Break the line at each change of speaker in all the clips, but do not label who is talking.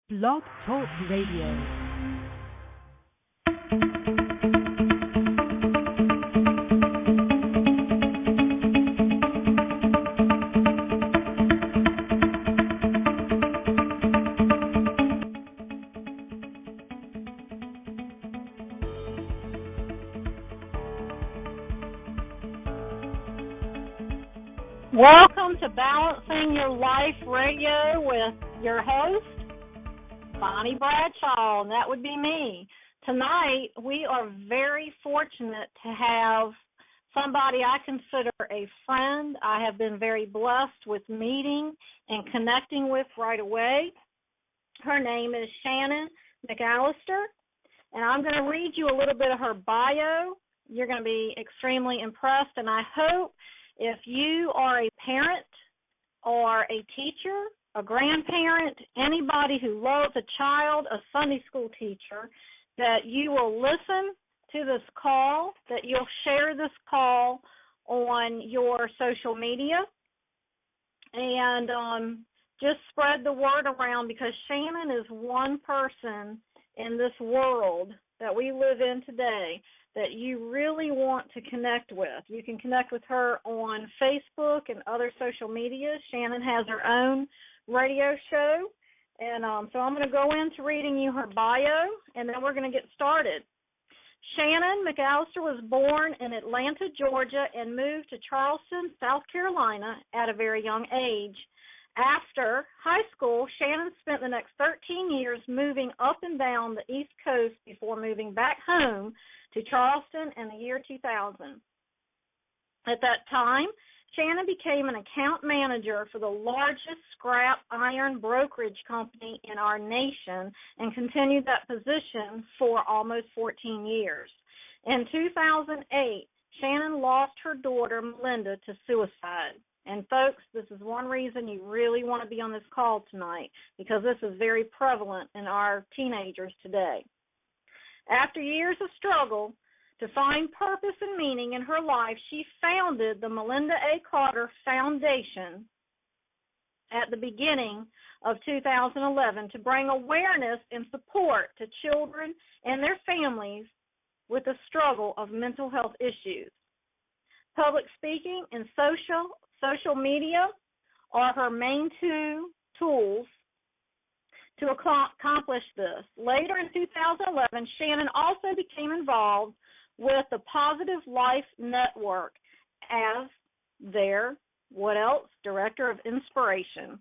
Blog Talk Radio.
Welcome to Balancing Your Life Radio with your host, Bonnie Bradshaw, and that would be me. Tonight, we are very fortunate to have somebody I consider a friend. I have been very blessed with meeting and connecting with right away. Her name is Shanon McAllister, and I'm going to read you a little bit of her bio. You're going to be extremely impressed, and I hope if you are a parent or a teacher, a grandparent, anybody who loves a child, a Sunday school teacher, that you will listen to this call, that you'll share this call on your social media, and just spread the word around, because Shanon is one person in this world that we live in today that you really want to connect with. You can connect with her on Facebook and other social media. Shanon has her own radio show, and so I'm going to go into reading you her bio, and then we're going to get started. Shanon McAllister was born in Atlanta, Georgia, and moved to Charleston, South Carolina at a very young age. After high school, Shanon spent the next 13 years moving up and down the East Coast before moving back home to Charleston in the year 2000. At that time, Shanon became an account manager for the largest scrap iron brokerage company in our nation and continued that position for almost 14 years. In 2008, Shanon lost her daughter, Melinda, to suicide. And, folks, this is one reason you really want to be on this call tonight, because this is very prevalent in our teenagers today. After years of struggle to find purpose and meaning in her life, she founded the Melinda A. Carter Foundation at the beginning of 2011 to bring awareness and support to children and their families with the struggle of mental health issues. Public speaking and social media are her main two tools to accomplish this. Later in 2011, Shanon also became involved with the Positive Life Network as their, Director of Inspiration.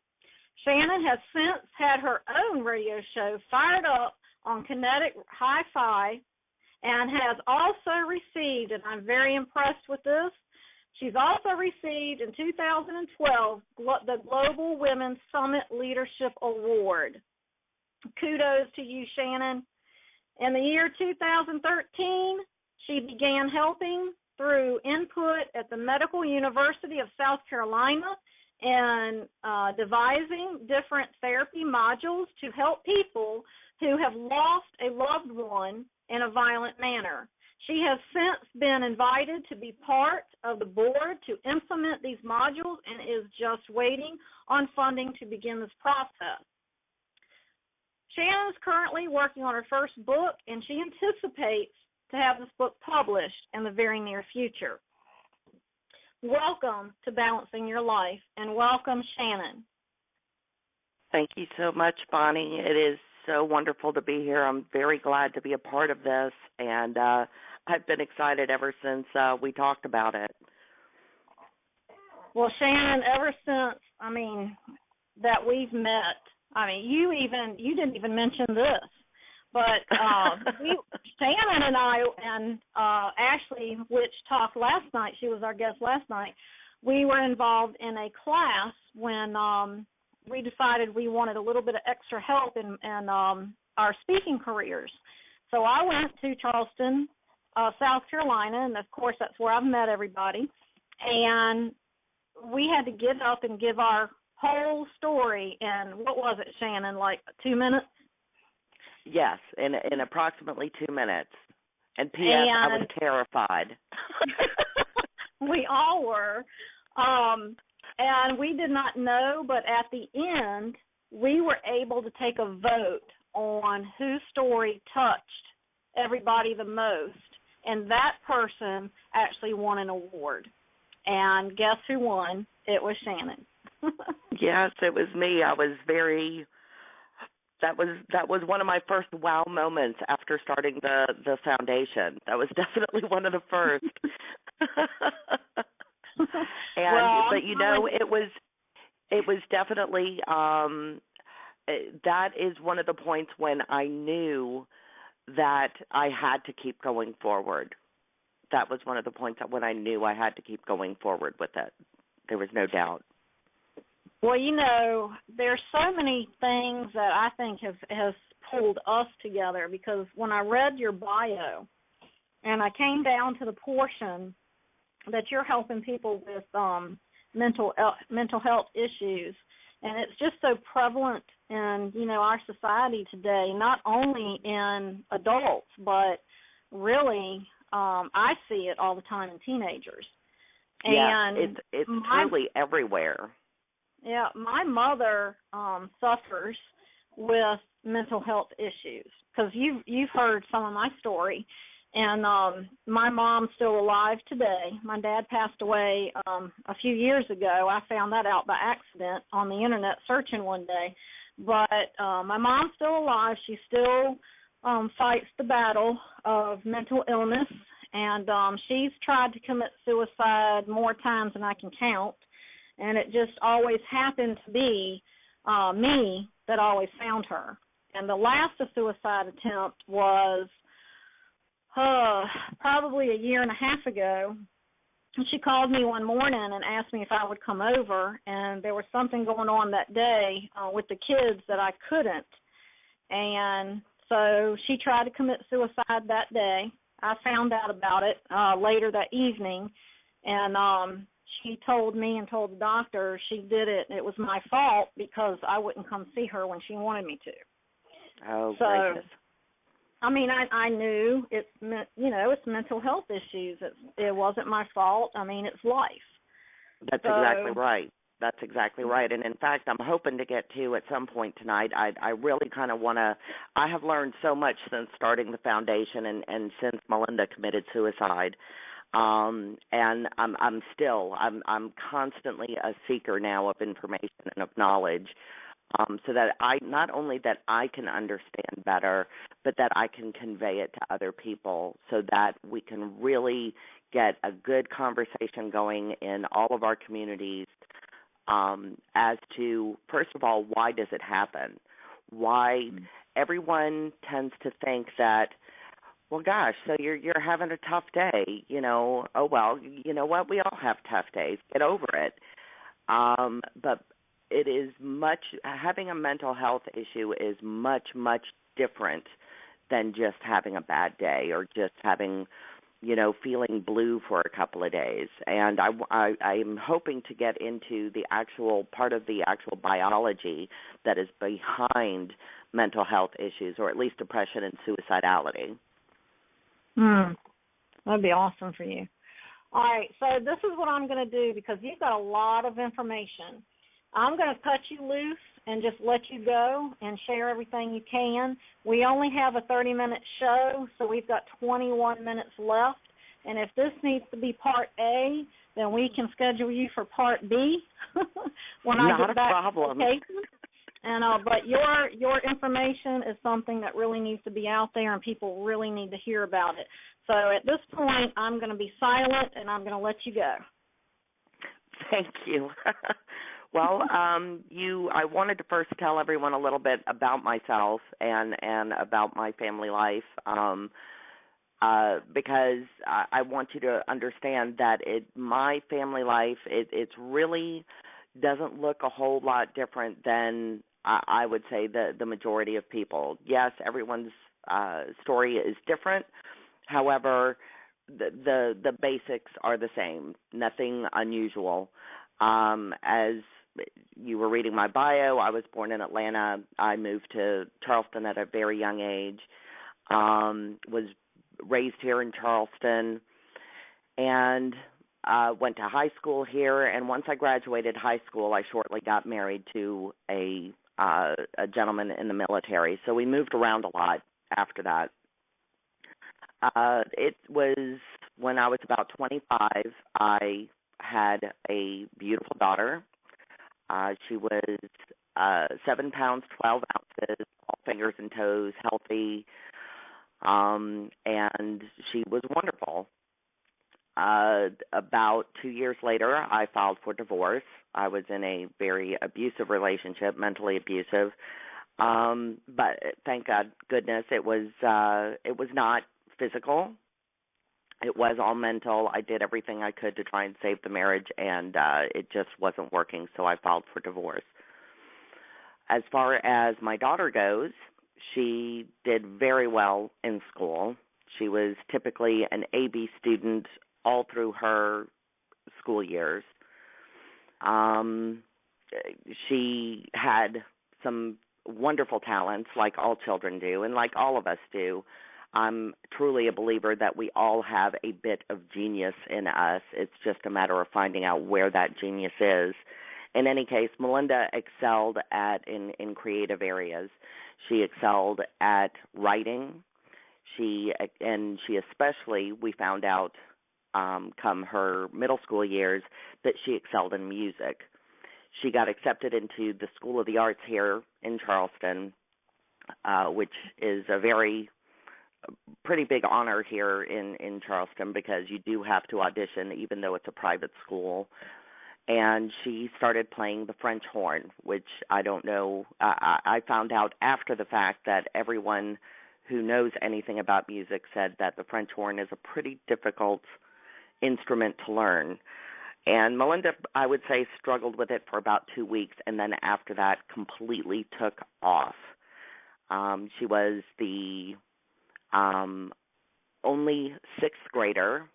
Shanon has since had her own radio show, Fired Up, on Kinetic Hi-Fi, and has also received, and I'm very impressed with this, she's also received in 2012 the Global Women's Summit Leadership Award. Kudos to you, Shanon. In the year 2013, she began helping through input at the Medical University of South Carolina and devising different therapy modules to help people who have lost a loved one in a violent manner. She has since been invited to be part of the board to implement these modules and is just waiting on funding to begin this process. Shanon is currently working on her first book, and she anticipates to have this book published in the very near future. Welcome to Balancing Your Life, and welcome, Shanon.
Thank you so much, Bonnie. It is so wonderful to be here. I'm very glad to be a part of this, and I've been excited ever since we talked about it.
Well, Shanon, ever since, that we've met, you didn't even mention this, but Shanon and I and Ashley, which talked last night, she was our guest last night, we were involved in a class when we decided we wanted a little bit of extra help in our speaking careers. So I went to Charleston, South Carolina, and, of course, that's where I've met everybody, and we had to get up and give our whole story in, what was it, Shanon, like 2 minutes?
Yes, in approximately 2 minutes. And P.S., I was terrified.
We all were. And we did not know, but at the end, we were able to take a vote on whose story touched everybody the most, and that person actually won an award. And guess who won? It was Shanon.
Yes, it was me. I was very. That was one of my first wow moments after starting the foundation. That was definitely one of the first. But you know, it was definitely that is one of the points when I knew that I had to keep going forward. That was one of the points when I knew I had to keep going forward with it. There was no doubt.
Well, you know, there's so many things that I think has pulled us together, because when I read your bio and I came down to the portion that you're helping people with mental health issues, and it's just so prevalent in, you know, our society today, not only in adults, but really I see it all the time in teenagers.
Yeah,
and
it's truly everywhere.
Yeah, my mother suffers with mental health issues, because you've heard some of my story, and my mom's still alive today. My dad passed away a few years ago. I found that out by accident on the internet searching one day, but my mom's still alive. She still fights the battle of mental illness, and she's tried to commit suicide more times than I can count. And it just always happened to be me that always found her. And the last suicide attempt was probably a year and a half ago. She called me one morning and asked me if I would come over, and there was something going on that day with the kids that I couldn't. And so she tried to commit suicide that day. I found out about it later that evening, and she told me and told the doctor she did it. It was my fault because I wouldn't come see her when she wanted me to.
Oh,
so,
gracious.
I mean, I knew it's mental health issues. It wasn't my fault. I mean, it's life.
That's exactly right. That's exactly right. And, in fact, I'm hoping to get to at some point tonight. I really kind of want to – I have learned so much since starting the foundation and since Melinda committed suicide. And I'm constantly a seeker now of information and of knowledge, so that not only that I can understand better, but that I can convey it to other people, so that we can really get a good conversation going in all of our communities, as to, first of all, why does it happen? Why everyone tends to think that, well, gosh, so you're having a tough day, you know. Oh, well, you know what? We all have tough days. Get over it. But it is having a mental health issue is much, much different than just having a bad day or just having, you know, feeling blue for a couple of days. And I'm hoping to get into the actual part of the actual biology that is behind mental health issues, or at least depression and suicidality.
That'd be awesome for you. All right, so this is what I'm going to do, because you've got a lot of information. I'm going to cut you loose and just let you go and share everything you can. We only have a 30-minute show, so we've got 21 minutes left. And if this needs to be part A, then we can schedule you for part B when I get back.
Not a problem.
And but your information is something that really needs to be out there, and people really need to hear about it. So at this point, I'm going to be silent, and I'm going to let you go.
Thank you. Well, I wanted to first tell everyone a little bit about myself and about my family life, because I want you to understand that my family life, it's really doesn't look a whole lot different than I would say the majority of people. Yes, everyone's story is different. However, the basics are the same. Nothing unusual. As you were reading my bio, I was born in Atlanta. I moved to Charleston at a very young age. Was raised here in Charleston, and went to high school here. And once I graduated high school, I shortly got married to a a gentleman in the military. So we moved around a lot after that. It was when I was about 25, I had a beautiful daughter. She was 7 pounds, 12 ounces, all fingers and toes, healthy, and she was wonderful. About 2 years later, I filed for divorce. I was in a very abusive relationship, mentally abusive, but thank goodness it was not physical. It was all mental. I did everything I could to try and save the marriage, and it just wasn't working, so I filed for divorce. As far as my daughter goes, she did very well in school. She was typically an AB student all through her school years. She had some wonderful talents, like all children do, and like all of us do. I'm truly a believer that we all have a bit of genius in us. It's just a matter of finding out where that genius is. In any case, Melinda excelled in creative areas. She excelled at writing. She especially, we found out come her middle school years, that she excelled in music. She got accepted into the School of the Arts here in Charleston, which is a pretty big honor here in Charleston, because you do have to audition even though it's a private school. And she started playing the French horn, which I don't know. I found out after the fact that everyone who knows anything about music said that the French horn is a pretty difficult instrument to learn. And Melinda, I would say, struggled with it for about 2 weeks, and then after that completely took off. She was the only sixth grader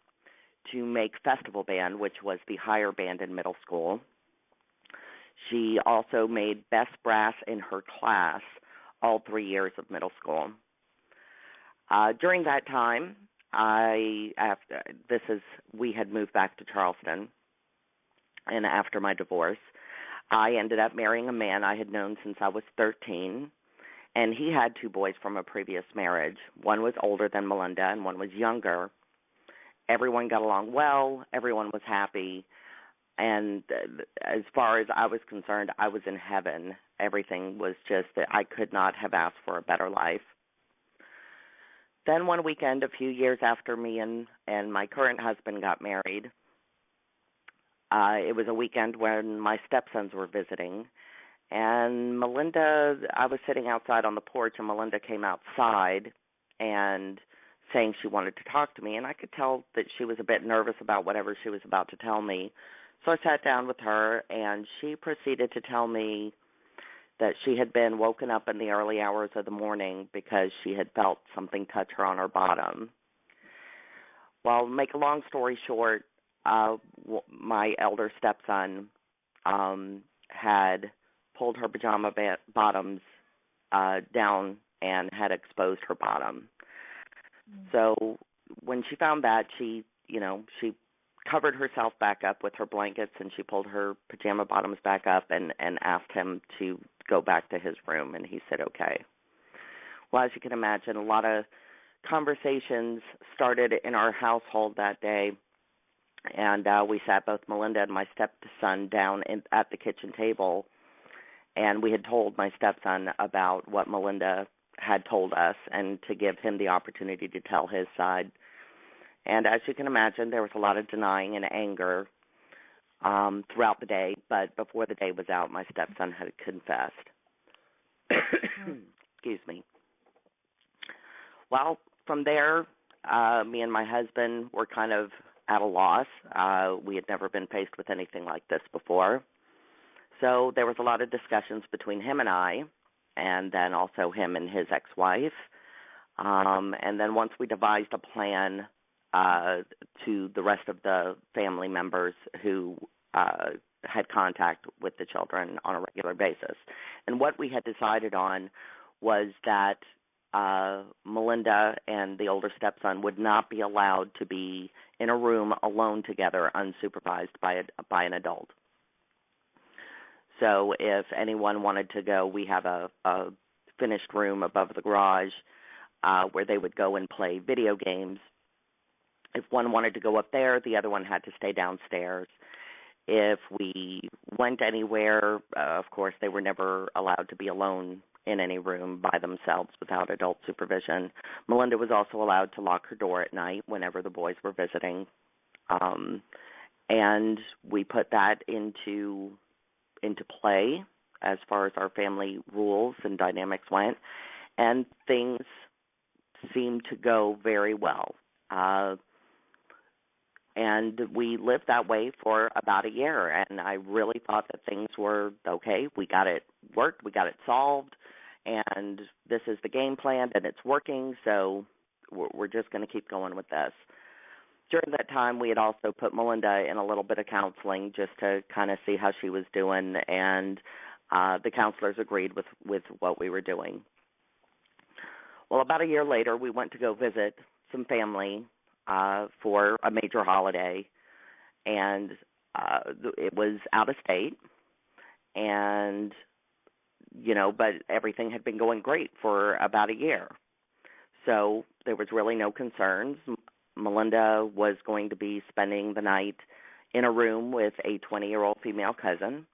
to make festival band, which was the higher band in middle school. She also made best brass in her class all 3 years of middle school. During that time, we had moved back to Charleston, and after my divorce, I ended up marrying a man I had known since I was 13. And he had 2 boys from a previous marriage. One was older than Melinda, and one was younger. Everyone got along well. Everyone was happy. And as far as I was concerned, I was in heaven. Everything was just that I could not have asked for a better life. Then one weekend, a few years after me and my current husband got married, it was a weekend when my stepsons were visiting. And Melinda, I was sitting outside on the porch, and Melinda came outside and saying she wanted to talk to me. And I could tell that she was a bit nervous about whatever she was about to tell me. So I sat down with her, and she proceeded to tell me that she had been woken up in the early hours of the morning because she had felt something touch her on her bottom. Well, make a long story short, my elder stepson had pulled her pajama bottoms down and had exposed her bottom. Mm-hmm. So when she found that, she covered herself back up with her blankets, and she pulled her pajama bottoms back up and asked him to go back to his room, and he said okay. Well, as you can imagine, a lot of conversations started in our household that day, and we sat both Melinda and my stepson down at the kitchen table, and we had told my stepson about what Melinda had told us and to give him the opportunity to tell his side. And as you can imagine, there was a lot of denying and anger throughout the day, but before the day was out, my stepson had confessed. Excuse me. Well, from there, me and my husband were kind of at a loss. We had never been faced with anything like this before. So there was a lot of discussions between him and I, and then also him and his ex-wife. And then once we devised a plan to the rest of the family members who had contact with the children on a regular basis. And what we had decided on was that Melinda and the older stepson would not be allowed to be in a room alone together, unsupervised by an adult. So if anyone wanted to go, we have a finished room above the garage where they would go and play video games. If one wanted to go up there, the other one had to stay downstairs. If we went anywhere, of course, they were never allowed to be alone in any room by themselves without adult supervision. Melinda was also allowed to lock her door at night whenever the boys were visiting. And we put that into play as far as our family rules and dynamics went, and things seemed to go very well. And we lived that way for about a year, and I really thought that things were okay. We got it worked, we got it solved, and this is the game plan, and it's working, so we're just going to keep going with this. During that time, we had also put Melinda in a little bit of counseling just to kind of see how she was doing, and the counselors agreed with what we were doing. Well, about a year later, we went to go visit some family for a major holiday, and it was out of state, and, but everything had been going great for about a year. So there was really no concerns. Melinda was going to be spending the night in a room with a 20-year-old female cousin,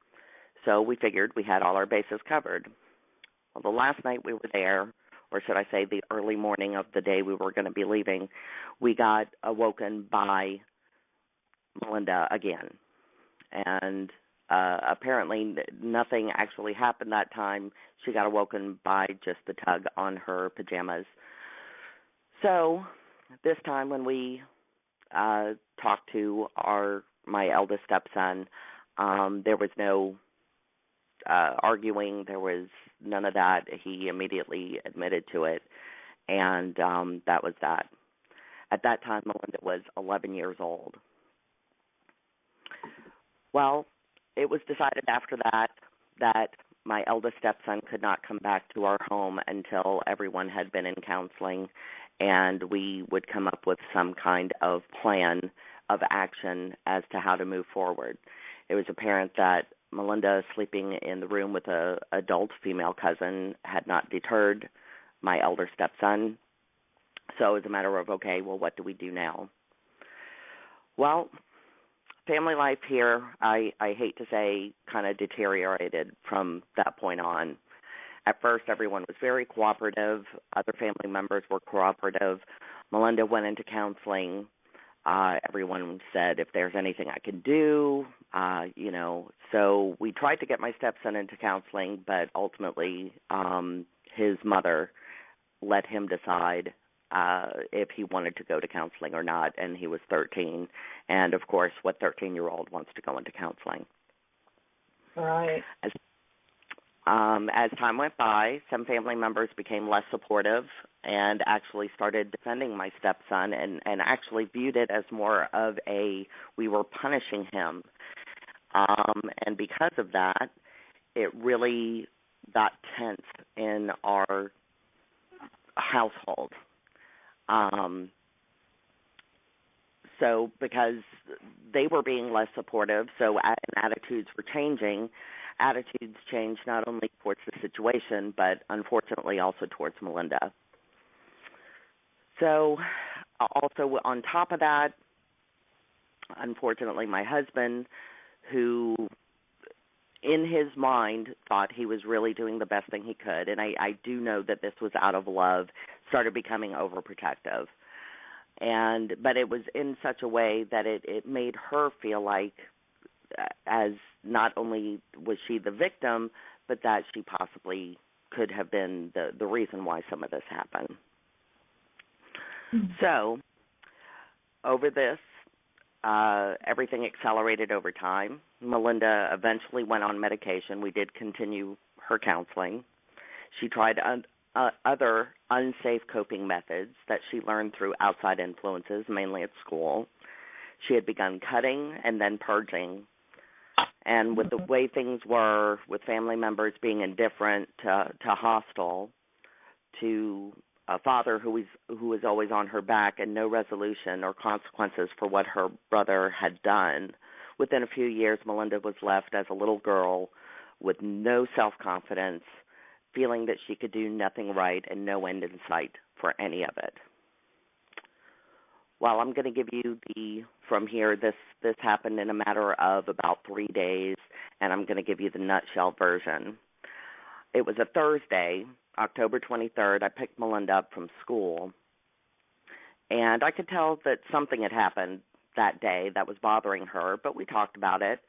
so we figured we had all our bases covered. Well, the last night we were there, or should I say the early morning of the day we were going to be leaving, we got awoken by Melinda again. And apparently nothing actually happened that time. She got awoken by just the tug on her pajamas. So this time when we talked to my eldest stepson, there was no arguing. There was none of that. He immediately admitted to it, and that was that. At that time, Melinda was 11 years old. Well, it was decided after that my eldest stepson could not come back to our home until everyone had been in counseling, and we would come up with some kind of plan of action as to how to move forward. It was apparent that Melinda sleeping in the room with an adult female cousin had not deterred my elder stepson. So it was a matter of, okay, well, what do we do now? Well, family life here, I hate to say, kind of deteriorated from that point on. At first, everyone was very cooperative. Other family members were cooperative. Melinda went into counseling. Everyone said, if there's anything I can do, So we tried to get my stepson into counseling, but ultimately his mother let him decide if he wanted to go to counseling or not, and he was 13. And, of course, what 13-year-old wants to go into counseling?
Right.
As time went by, some family members became less supportive and actually started defending my stepson and actually viewed it as more of we were punishing him. And because of that, it really got tense in our household. So because they were being less supportive, so attitudes were changing. Attitudes changed not only towards the situation, but unfortunately also towards Melinda. So also on top of that, unfortunately my husband, who in his mind thought he was really doing the best thing he could, and I do know that this was out of love, started becoming overprotective. But it was in such a way that it made her feel like as not only was she the victim, but that she possibly could have been the reason why some of this happened. Mm-hmm. So over this, everything accelerated over time. Melinda eventually went on medication. We did continue her counseling. She tried other unsafe coping methods that she learned through outside influences, mainly at school. She had begun cutting and then purging. And with the way things were, with family members being indifferent to hostile, to a father who was always on her back and no resolution or consequences for what her brother had done, within a few years, Melinda was left as a little girl with no self-confidence, feeling that she could do nothing right and no end in sight for any of it. Well, I'm going to give you from here, this happened in a matter of about 3 days, and I'm going to give you the nutshell version. It was a Thursday, October 23rd. I picked Melinda up from school, and I could tell that something had happened that day that was bothering her, but we talked about it,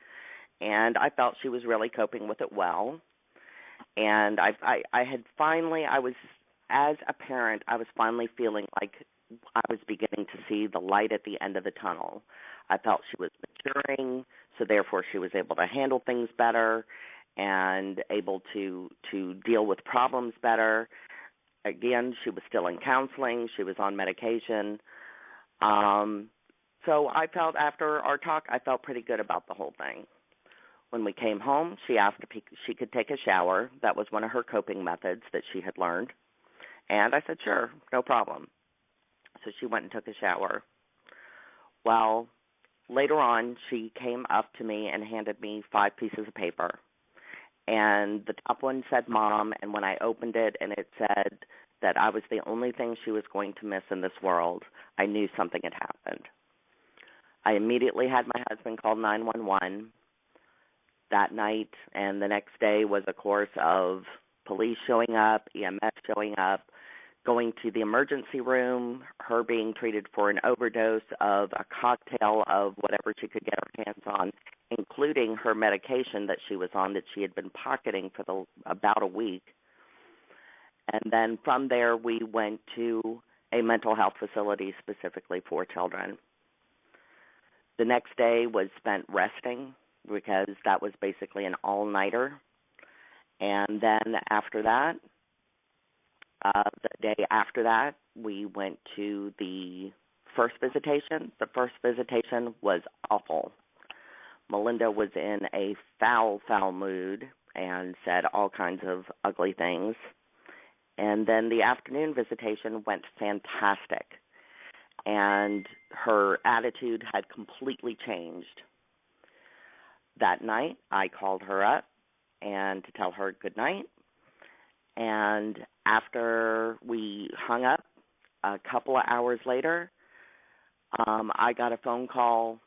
and I felt she was really coping with it well. And as a parent, I was finally feeling like I was beginning to see the light at the end of the tunnel. I felt she was maturing, so therefore she was able to handle things better and able to deal with problems better. Again, she was still in counseling. She was on medication. So I felt after our talk, I felt pretty good about the whole thing. When we came home, she asked if she could take a shower. That was one of her coping methods that she had learned. And I said, sure, no problem. So she went and took a shower. Well, later on, she came up to me and handed me 5 pieces of paper. And the top one said Mom, and when I opened it and it said that I was the only thing she was going to miss in this world, I knew something had happened. I immediately had my husband call 911 that night, and the next day was a course of police showing up, EMS showing up, going to the emergency room, her being treated for an overdose of a cocktail of whatever she could get her hands on, including her medication that she was on that she had been pocketing for about a week. And then from there, we went to a mental health facility specifically for children. The next day was spent resting because that was basically an all-nighter. And then after that, the day after that, we went to the first visitation. The first visitation was awful. Melinda was in a foul mood and said all kinds of ugly things. And then the afternoon visitation went fantastic. And her attitude had completely changed. That night, I called her up and to tell her good night. And after we hung up, a couple of hours later, I got a phone call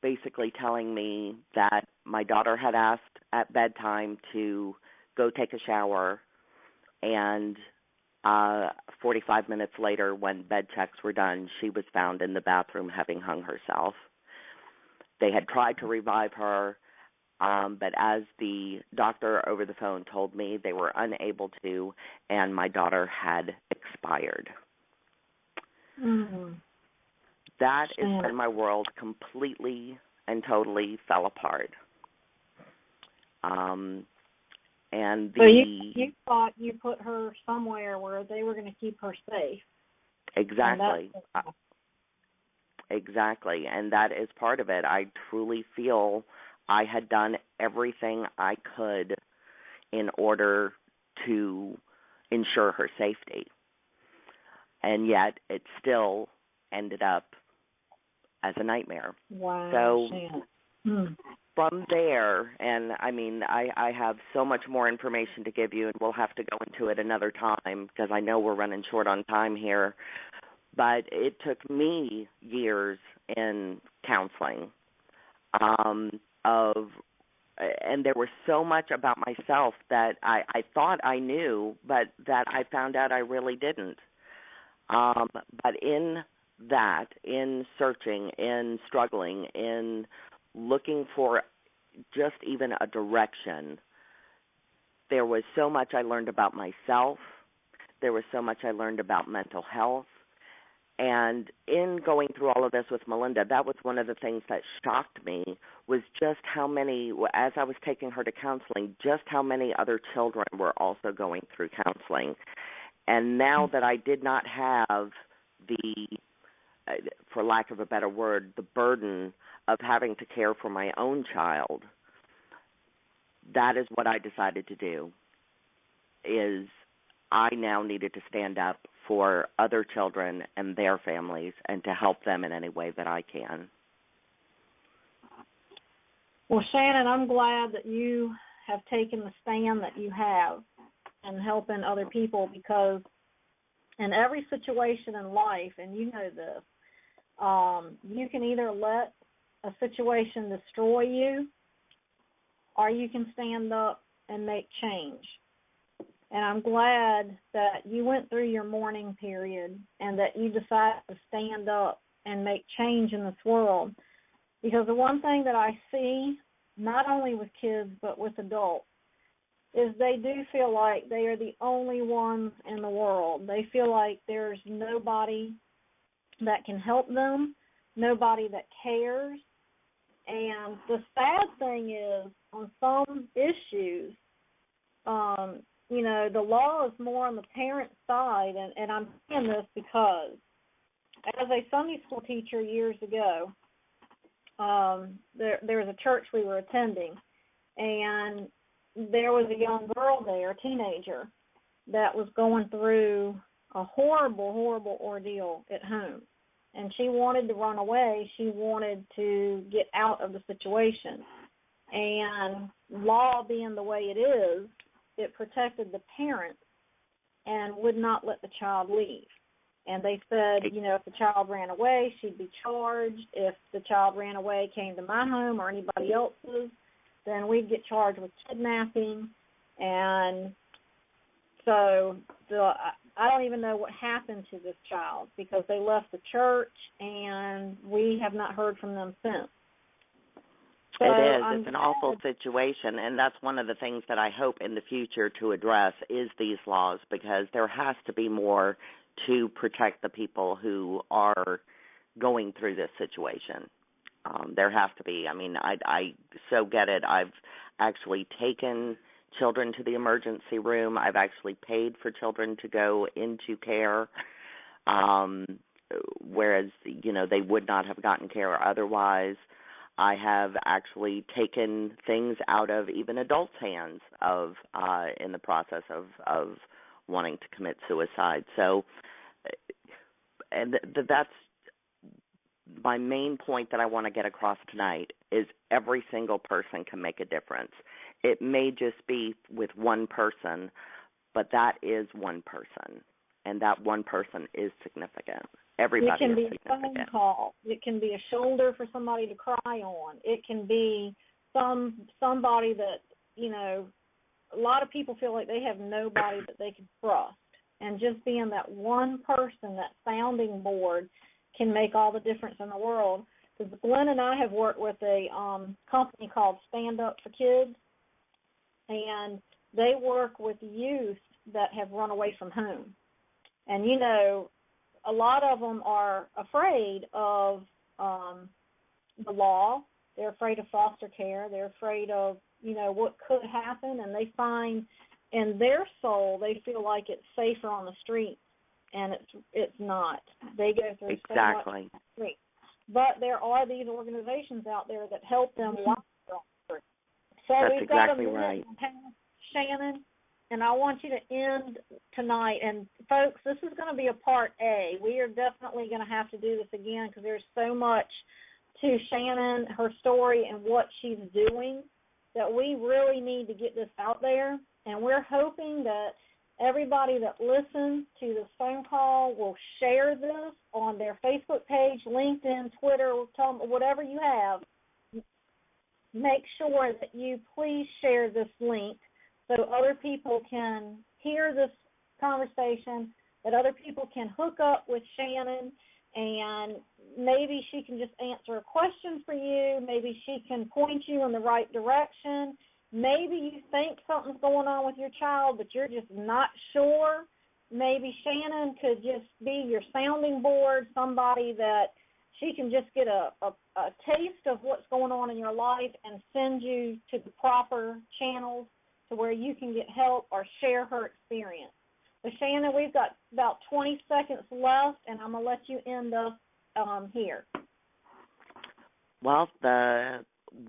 basically telling me that my daughter had asked at bedtime to go take a shower, and 45 minutes later, when bed checks were done, she was found in the bathroom having hung herself. They had tried to revive her, but as the doctor over the phone told me, they were unable to, and my daughter had expired.
Mm-hmm.
That is when my world completely and totally fell apart.
So you thought you put her somewhere where they were going to keep her safe.
Exactly. Exactly, and that is part of it. I truly feel I had done everything I could in order to ensure her safety, and yet it still ended up as a nightmare.
Wow.
So from there, and I mean, I have so much more information to give you, and we'll have to go into it another time because I know we're running short on time here. But it took me years in counseling and there was so much about myself that I thought I knew, but that I found out I really didn't. But in that, in searching, in struggling, in looking for just even a direction, there was so much I learned about myself. There was so much I learned about mental health. And in going through all of this with Melinda, that was one of the things that shocked me, was just how many, as I was taking her to counseling, just how many other children were also going through counseling. And now that I did not have the, for lack of a better word, the burden of having to care for my own child, that is what I decided to do, is I now needed to stand up for other children and their families and to help them in any way that I can.
Well, Shannon, I'm glad that you have taken the stand that you have and helping other people, because in every situation in life, and you know this, you can either let a situation destroy you, or you can stand up and make change. And I'm glad that you went through your mourning period and that you decided to stand up and make change in this world. Because the one thing that I see, not only with kids but with adults, is they do feel like they are the only ones in the world. They feel like there's nobody that can help them, nobody that cares. And the sad thing is, on some issues, the law is more on the parent side, and I'm saying this because as a Sunday school teacher years ago, there was a church we were attending, and there was a young girl there, a teenager, that was going through a horrible, horrible ordeal at home. And she wanted to run away. She wanted to get out of the situation. And law being the way it is, it protected the parents and would not let the child leave. And they said, if the child ran away, she'd be charged. If the child ran away, came to my home or anybody else's, then we'd get charged with kidnapping. And so I don't even know what happened to this child, because they left the church and we have not heard from them since. So
it's an awful situation, and that's one of the things that I hope in the future to address is these laws, because there has to be more to protect the people who are going through this situation. There has to be. I mean, I so get it. I've actually taken children to the emergency room. I've actually paid for children to go into care, whereas, they would not have gotten care otherwise. I have actually taken things out of even adults' hands in the process of wanting to commit suicide. So, and that's my main point that I want to get across tonight, is every single person can make a difference. It may just be with one person, but that is one person, and that one person is significant. Everybody is significant. It can be a phone
call. It can be a shoulder for somebody to cry on. It can be somebody that, a lot of people feel like they have nobody that they can trust. And just being that one person, that sounding board, can make all the difference in the world. Because Glenn and I have worked with a company called Stand Up for Kids, and they work with youth that have run away from home. And, a lot of them are afraid of the law. They're afraid of foster care. They're afraid of, what could happen, and they find in their soul they feel like it's safer on the streets, and it's not. They go through so much on the street. But there are these organizations out there that help them while they're on the street. So
that's
we've got
exactly
a minute
right.
and a half, Shannon, and I want you to end tonight. And, folks, this is going to be a part A. We are definitely going to have to do this again, because there's so much to Shannon, her story, and what she's doing, that we really need to get this out there. And we're hoping that everybody that listens to this phone call will share this on their Facebook page, LinkedIn, Twitter, whatever you have. Make sure that you please share this link so other people can hear this conversation, that other people can hook up with Shannon, and maybe she can just answer a question for you. Maybe she can point you in the right direction. Maybe you think something's going on with your child, but you're just not sure. Maybe Shannon could just be your sounding board, somebody that she can just get a taste of what's going on in your life and send you to the proper channels to where you can get help or share her experience. So, Shannon, we've got about 20 seconds left, and I'm going to let you end up here.
Well,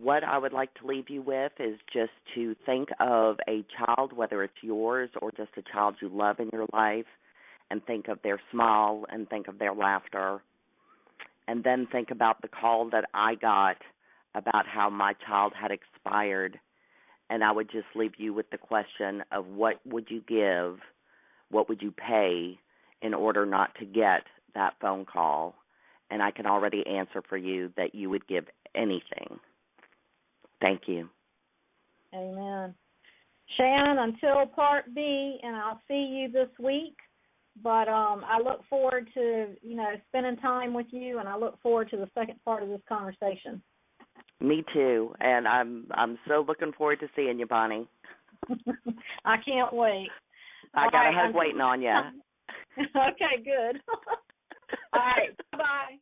what I would like to leave you with is just to think of a child, whether it's yours or just a child you love in your life, and think of their smile and think of their laughter, and then think about the call that I got about how my child had expired, and I would just leave you with the question of what would you give, what would you pay in order not to get that phone call, and I can already answer for you that you would give anything. Thank you.
Amen. Shannon, until part B, and I'll see you this week, but I look forward to, spending time with you, and I look forward to the second part of this conversation.
Me too, and I'm so looking forward to seeing you, Bonnie.
I can't wait.
I got a hug waiting on you.
Okay, good. All right, bye.